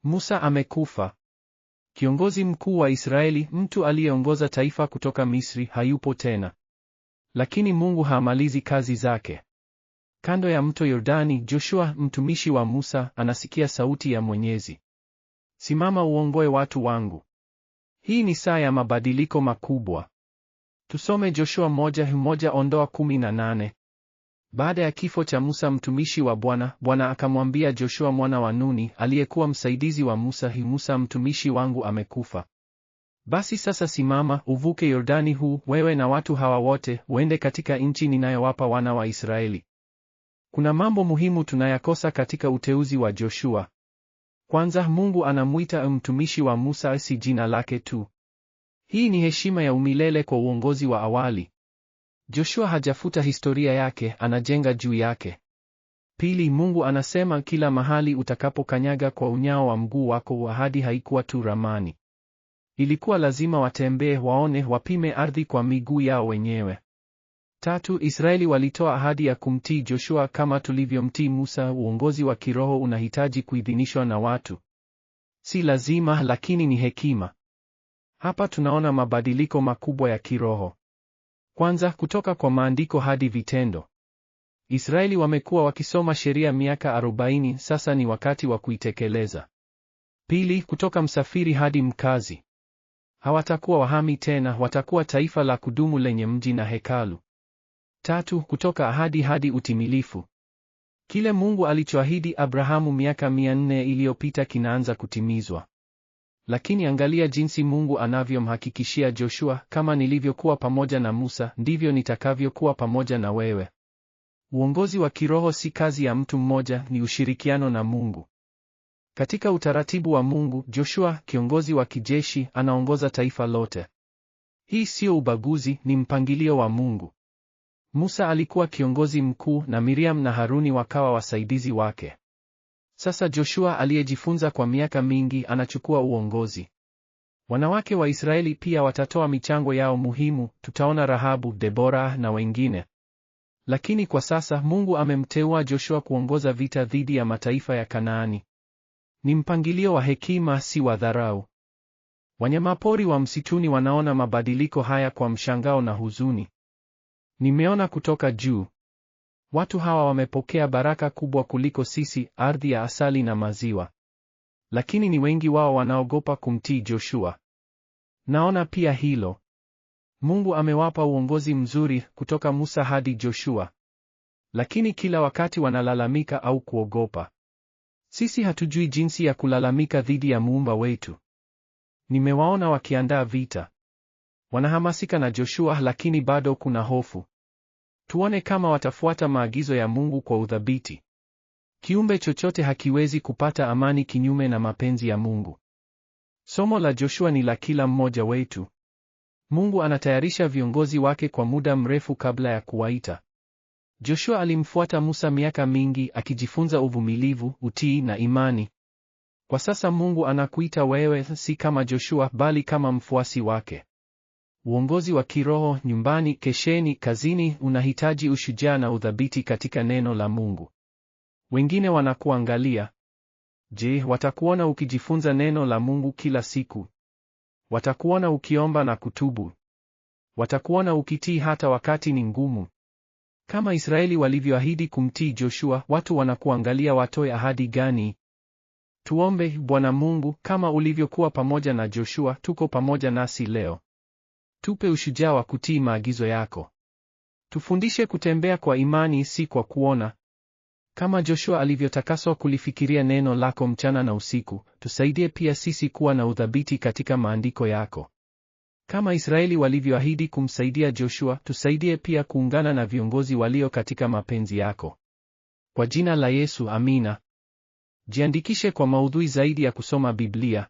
Musa amekufa. Kiongozi mkuu wa Israeli, mtu aliyeongoza taifa kutoka Misri, hayupo tena. Lakini Mungu hamalizi kazi zake. Kando ya mto Yordani, Joshua, mtumishi wa Musa, anasikia sauti ya Mwenyezi. Simama uongoe watu wangu. Hii ni saa ya mabadiliko makubwa. Tusome Joshua 1:1-18. Baada ya kifo cha Musa mtumishi wa Bwana, Bwana akamwambia Joshua mwana wa Nuni, aliyekuwa msaidizi wa Musa, Musa mtumishi wangu amekufa. Basi sasa simama, uvuke Yordani huu, wewe na watu hawa wote, uende katika nchi ninayowapa wana wa Israeli. Kuna mambo muhimu tunayakosa katika uteuzi wa Joshua. Kwanza, Mungu anamuita mtumishi wa Musa, si jina lake tu. Hii ni heshima ya umilele kwa uongozi wa awali. Joshua hajafuta historia yake, anajenga juu yake. Pili, Mungu anasema kila mahali utakapokanyaga kwa unyao wa mguu wako, ahadi haikuwa tu ramani. Ilikuwa lazima watembee, waone, wapime ardhi kwa miguu yao wenyewe. Tatu, Israeli walitoa ahadi ya kumtii Joshua kama tulivyomtii Musa. Uongozi wa kiroho unahitaji kuidhinishwa na watu. Si lazima, lakini ni hekima. Hapa tunaona mabadiliko makubwa ya kiroho. Kwanza, kutoka kwa maandiko hadi vitendo. Israeli wamekuwa wakisoma sheria miaka 40, sasa ni wakati wa kuitekeleza. Pili, kutoka msafiri hadi mkazi. Hawatakuwa wahami tena, watakuwa taifa la kudumu lenye mji na hekalu. Tatu, kutoka ahadi hadi utimilifu. Kile Mungu alichoahidi Abrahamu miaka 400 iliyopita kinaanza kutimizwa. Lakini angalia jinsi Mungu anavyomhakikishia Joshua, kama nilivyokuwa pamoja na Musa, ndivyo nitakavyokuwa pamoja na wewe. Uongozi wa kiroho si kazi ya mtu mmoja, ni ushirikiano na Mungu. Katika utaratibu wa Mungu, Joshua, kiongozi wa kijeshi, anaongoza taifa lote. Hii sio ubaguzi, ni mpangilio wa Mungu. Musa alikuwa kiongozi mkuu na Miriam na Haruni wakawa wasaidizi wake. Sasa Joshua, aliyejifunza kwa miaka mingi, anachukua uongozi. Wanawake wa Israeli pia watatoa michango yao muhimu, tutaona Rahabu, Debora na wengine. Lakini kwa sasa Mungu amemteua Joshua kuongoza vita dhidi ya mataifa ya Kanaani. Ni mpangilio wa hekima, si wa dharau. Wanyamapori wa msituni wanaona mabadiliko haya kwa mshangao na huzuni. Nimeona kutoka juu. Watu hawa wamepokea baraka kubwa kuliko sisi, ardhi ya asali na maziwa. Lakini ni wengi wao wanaogopa kumtii Joshua. Naona pia hilo. Mungu amewapa uongozi mzuri kutoka Musa hadi Joshua. Lakini kila wakati wanalalamika au kuogopa. Sisi hatujui jinsi ya kulalamika dhidi ya Muumba wetu. Nimewaona wakiandaa vita. Wanahamasika na Joshua, lakini bado kuna hofu. Tuone kama watafuata maagizo ya Mungu kwa uthabiti. Kiumbe chochote hakiwezi kupata amani kinyume na mapenzi ya Mungu. Somo la Joshua ni la kila mmoja wetu. Mungu anatayarisha viongozi wake kwa muda mrefu kabla ya kuwaita. Joshua alimfuata Musa miaka mingi, akijifunza uvumilivu, utii na imani. Kwa sasa Mungu anakuita wewe, si kama Joshua, bali kama mfuasi wake. Uongozi wa kiroho, nyumbani, kesheni, kazini, unahitaji ushujaa na uthabiti katika neno la Mungu. Wengine wanakuangalia. Je, watakuona ukijifunza neno la Mungu kila siku? Watakuona ukiomba na kutubu? Watakuona ukitii hata wakati ni ngumu? Kama Israeli walivyoahidi kumtii Joshua, watu wanakuangalia watoe ahadi gani? Tuombe. Bwana Mungu, kama ulivyokuwa pamoja na Joshua, tuko pamoja nasi leo. Tupe ushujaa wa kutii maagizo yako. Tufundishe kutembea kwa imani, si kwa kuona. Kama Joshua alivyotakaswa kulifikiria neno lako mchana na usiku, tusaidie pia sisi kuwa na uthabiti katika maandiko yako. Kama Israeli walivyoahidi kumsaidia Joshua, tusaidie pia kuungana na viongozi walio katika mapenzi yako. Kwa jina la Yesu, amina. Jiandikishe kwa maudhui zaidi ya kusoma Biblia.